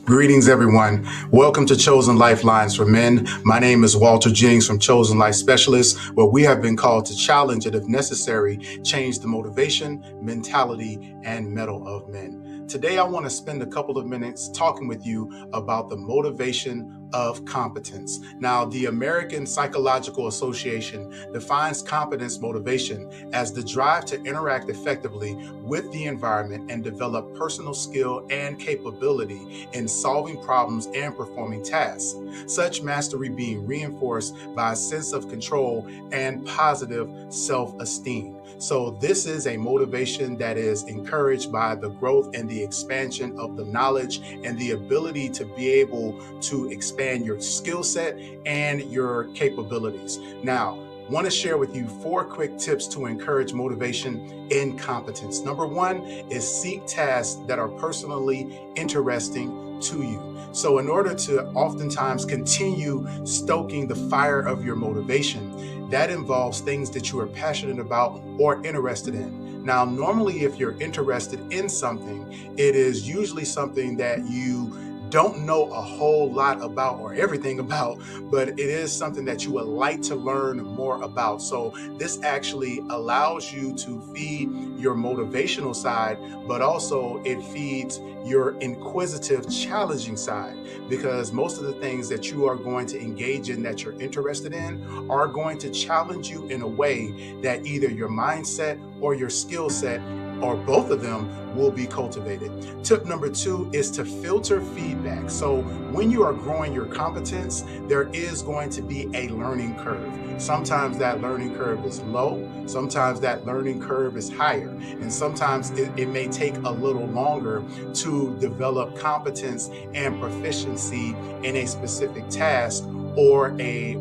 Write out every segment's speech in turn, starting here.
Greetings, everyone. Welcome to Chosen Lifelines for Men. My name is Walter Jennings from Chosen Life Specialists, where we have been called to challenge and, if necessary, change the motivation, mentality, and mettle of men. Today, I want to spend a couple of minutes talking with you about the motivation of competence. Now, the American Psychological Association defines competence motivation as the drive to interact effectively with the environment and develop personal skill and capability in solving problems and performing tasks. Such mastery being reinforced by a sense of control and positive self-esteem. So this is a motivation that is encouraged by the growth and the expansion of the knowledge and the ability to be able to expand your skill set and your capabilities. Now, I want to share with you 4 quick tips to encourage motivation in competence. Number 1 is seek tasks that are personally interesting to you. So in order to oftentimes continue stoking the fire of your motivation, that involves things that you are passionate about or interested in. Now, normally, if you're interested in something, it is usually something that you don't know a whole lot about or everything about, but it is something that you would like to learn more about. So this actually allows you to feed your motivational side, but also it feeds your inquisitive, challenging side, because most of the things that you are going to engage in that you're interested in are going to challenge you in a way that either your mindset or your skill set or both of them will be cultivated. Tip number 2 is to filter feedback. So when you are growing your competence, there is going to be a learning curve. Sometimes that learning curve is low, sometimes that learning curve is higher, and sometimes it may take a little longer to develop competence and proficiency in a specific task or a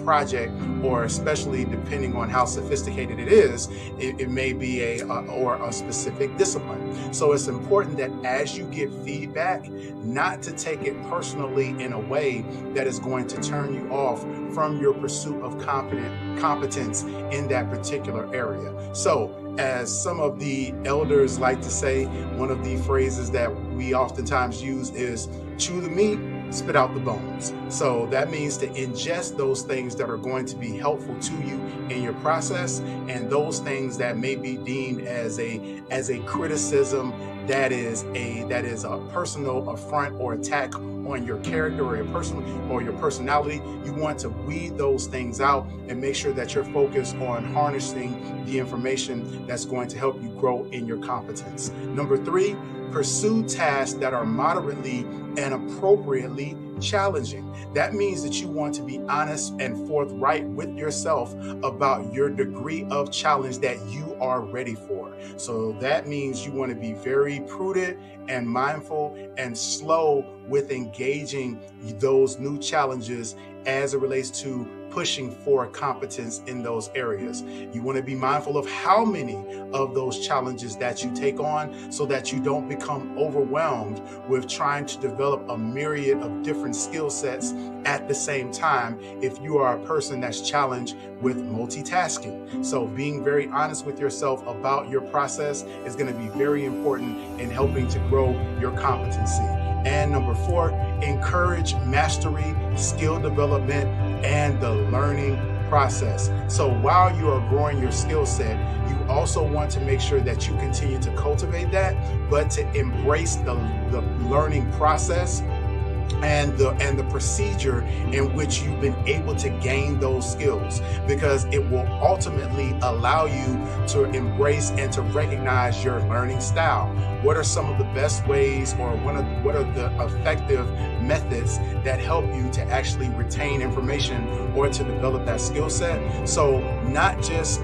project, or especially depending on how sophisticated it is, it may be a specific discipline. So it's important that as you get feedback, not to take it personally in a way that is going to turn you off from your pursuit of competence in that particular area. So, as some of the elders like to say, one of the phrases that we oftentimes use is chew the meat, spit out the bones. So that means to ingest those things that are going to be helpful to you in your process, and those things that may be deemed as a criticism that is a personal affront or attack on your character or your personality. You want to weed those things out and make sure that you're focused on harnessing the information that's going to help you grow in your competence. Number 3, pursue tasks that are moderately and appropriately challenging. That means that you want to be honest and forthright with yourself about your degree of challenge that you are ready for. So that means you want to be very prudent and mindful and slow with engaging those new challenges as it relates to pushing for competence in those areas. You want to be mindful of how many of those challenges that you take on, so that you don't become overwhelmed with trying to develop a myriad of different skill sets at the same time if you are a person that's challenged with multitasking. So being very honest with yourself about your process is going to be very important in helping to grow your competency. And number 4, encourage mastery, skill development, and the learning process. So while you are growing your skill set, you also want to make sure that you continue to cultivate that, but to embrace the learning process and the procedure in which you've been able to gain those skills, because it will ultimately allow you to embrace and to recognize your learning style. What are some of the best ways, or what are the effective methods that help you to actually retain information or to develop that skill set? So not just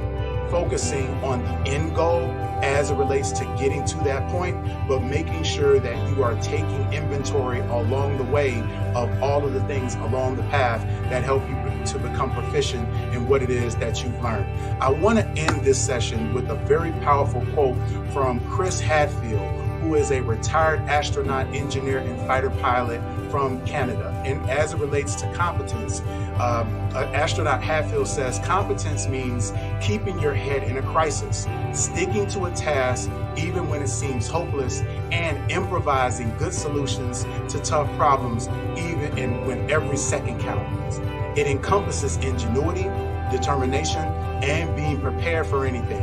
focusing on the end goal as it relates to getting to that point, but making sure that you are taking inventory along the way of all of the things along the path that help you to become proficient in what it is that you've learned. I want to end this session with a very powerful quote from Chris Hadfield, who is a retired astronaut, engineer, and fighter pilot from Canada. And as it relates to competence, astronaut Hatfield says competence means keeping your head in a crisis, sticking to a task even when it seems hopeless, and improvising good solutions to tough problems even when every second counts. It encompasses ingenuity, determination, and being prepared for anything.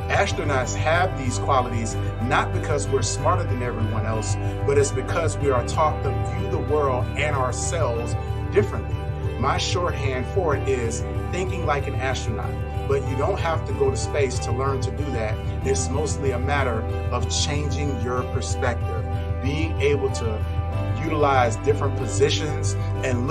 Astronauts have these qualities not because we're smarter than everyone else, but it's because we are taught to view the world and ourselves differently. My shorthand for it is thinking like an astronaut, but you don't have to go to space to learn to do that. It's mostly a matter of changing your perspective, being able to utilize different positions and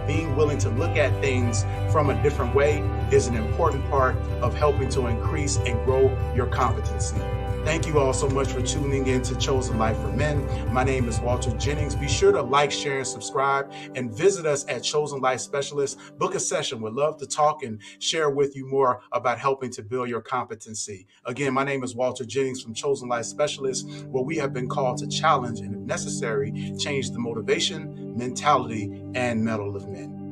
being willing to look at things from a different way is an important part of helping to increase and grow your competency. Thank you all so much for tuning in to Chosen Life for Men. My name is Walter Jennings. Be sure to like, share, and subscribe, and visit us at Chosen Life Specialists. Book a session. We'd love to talk and share with you more about helping to build your competency. Again, my name is Walter Jennings from Chosen Life Specialists, where we have been called to challenge and, if necessary, change the motivation, mentality, and mettle of men.